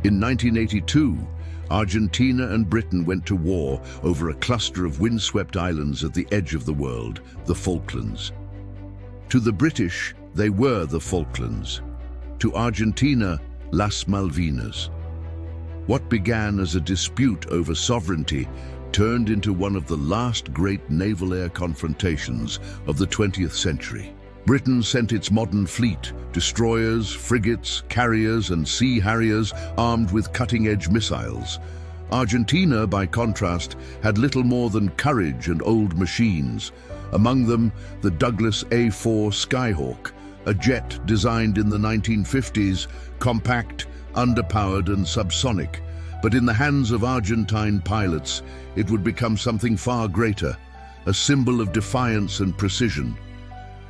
In 1982, Argentina and Britain went to war over a cluster of windswept islands at the edge of the world, the Falklands. To the British, they were the Falklands. To Argentina, Las Malvinas. What began as a dispute over sovereignty turned into one of the last great naval-air confrontations of the 20th century. Britain sent its modern fleet, destroyers, frigates, carriers, and sea harriers armed with cutting-edge missiles. Argentina, by contrast, had little more than courage and old machines. Among them, the Douglas A-4 Skyhawk, a jet designed in the 1950s, compact, underpowered and subsonic. But in the hands of Argentine pilots, it would become something far greater, a symbol of defiance and precision.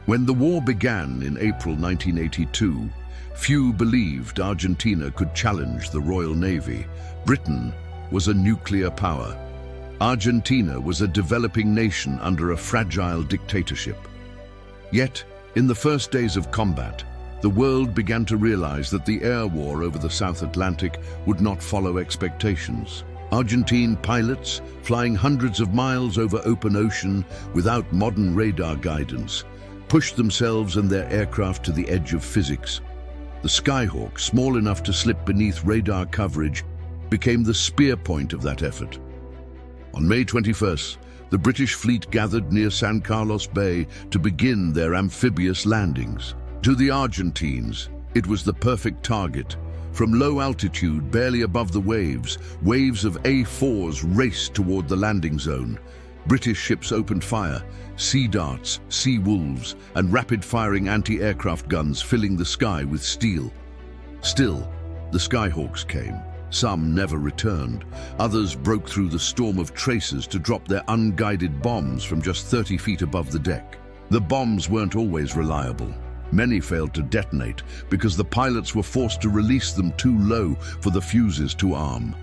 When the war began in April 1982, few believed Argentina could challenge the Royal Navy. Britain was a nuclear power. Argentina was a developing nation under a fragile dictatorship. Yet, in the first days of combat, the world began to realize that the air war over the South Atlantic would not follow expectations. Argentine pilots, flying hundreds of miles over open ocean without modern radar guidance, pushed themselves and their aircraft to the edge of physics. The Skyhawk, small enough to slip beneath radar coverage, became the spear point of that effort. On May 21st, the British fleet gathered near San Carlos Bay to begin their amphibious landings. To the Argentines, it was the perfect target. From low altitude, barely above the waves of A-4s raced toward the landing zone. British ships opened fire, Sea Darts, Sea Wolves, and rapid-firing anti-aircraft guns filling the sky with steel. Still, the Skyhawks came. Some never returned. Others broke through the storm of tracers to drop their unguided bombs from just 30 feet above the deck. The bombs weren't always reliable. Many failed to detonate because the pilots were forced to release them too low for the fuses to arm.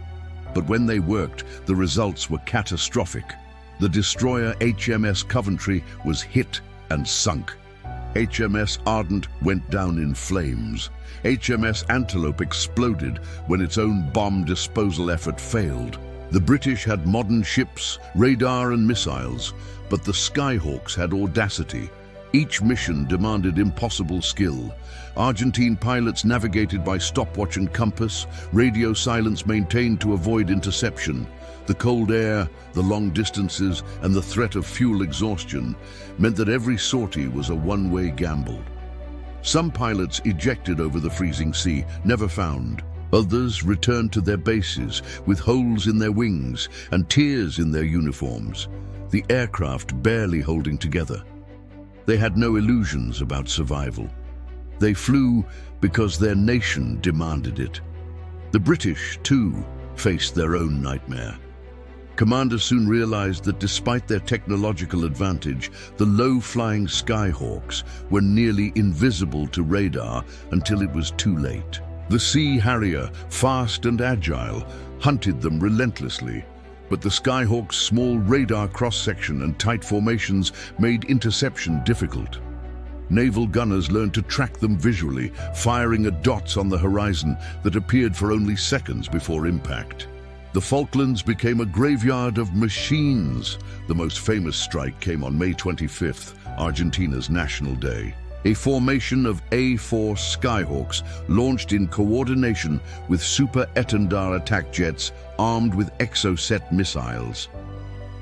But when they worked, the results were catastrophic. The destroyer HMS Coventry was hit and sunk. HMS Ardent went down in flames. HMS Antelope exploded when its own bomb disposal effort failed. The British had modern ships, radar and missiles, but the Skyhawks had audacity. Each mission demanded impossible skill. Argentine pilots navigated by stopwatch and compass, radio silence maintained to avoid interception. The cold air, the long distances, and the threat of fuel exhaustion meant that every sortie was a one-way gamble. Some pilots ejected over the freezing sea, never found. Others returned to their bases with holes in their wings and tears in their uniforms, the aircraft barely holding together. They had no illusions about survival. They flew because their nation demanded it. The British, too, faced their own nightmare. Commanders soon realized that despite their technological advantage, the low-flying Skyhawks were nearly invisible to radar until it was too late. The Sea Harrier, fast and agile, hunted them relentlessly. But the Skyhawk's small radar cross-section and tight formations made interception difficult. Naval gunners learned to track them visually, firing at dots on the horizon that appeared for only seconds before impact. The Falklands became a graveyard of machines. The most famous strike came on May 25th, Argentina's National Day. A formation of A-4 Skyhawks launched in coordination with Super Etendard attack jets armed with Exocet missiles.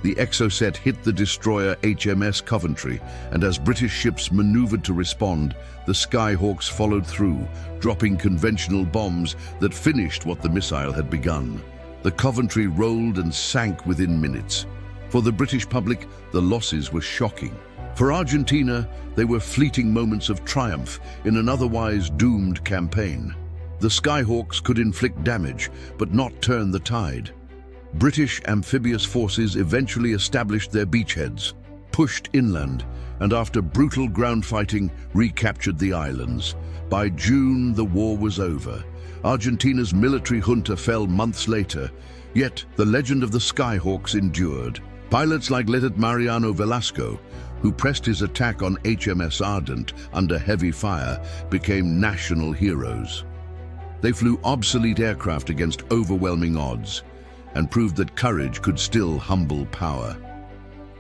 The Exocet hit the destroyer HMS Coventry, and as British ships maneuvered to respond, the Skyhawks followed through, dropping conventional bombs that finished what the missile had begun. The Coventry rolled and sank within minutes. For the British public, the losses were shocking. For Argentina, they were fleeting moments of triumph in an otherwise doomed campaign. The Skyhawks could inflict damage, but not turn the tide. British amphibious forces eventually established their beachheads, pushed inland, and after brutal ground fighting, recaptured the islands. By June, the war was over. Argentina's military junta fell months later, yet the legend of the Skyhawks endured. Pilots like Lieutenant Mariano Velasco, who pressed his attack on HMS Ardent under heavy fire, became national heroes. They flew obsolete aircraft against overwhelming odds and proved that courage could still humble power.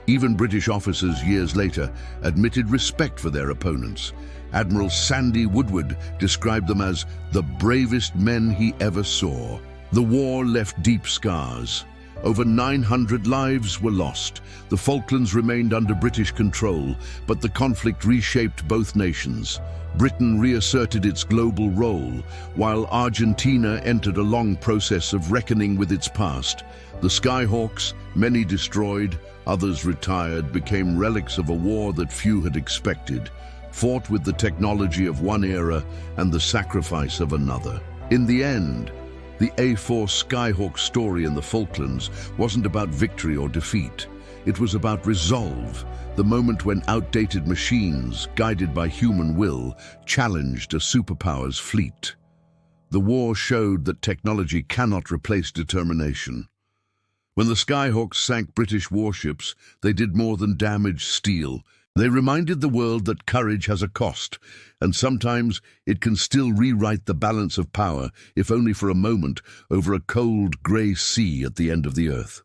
Even British officers years later admitted respect for their opponents. Admiral Sandy Woodward described them as the bravest men he ever saw. The war left deep scars. Over 900 lives were lost. The Falklands remained under British control, but the conflict reshaped both nations. Britain reasserted its global role, while Argentina entered a long process of reckoning with its past. The Skyhawks, many destroyed, others retired, became relics of a war that few had expected, fought with the technology of one era and the sacrifice of another. In the end, the A-4 Skyhawk story in the Falklands wasn't about victory or defeat. It was about resolve, the moment when outdated machines, guided by human will, challenged a superpower's fleet. The war showed that technology cannot replace determination. When the Skyhawks sank British warships, they did more than damage steel. They reminded the world that courage has a cost, and sometimes it can still rewrite the balance of power, if only for a moment, over a cold, grey sea at the end of the earth.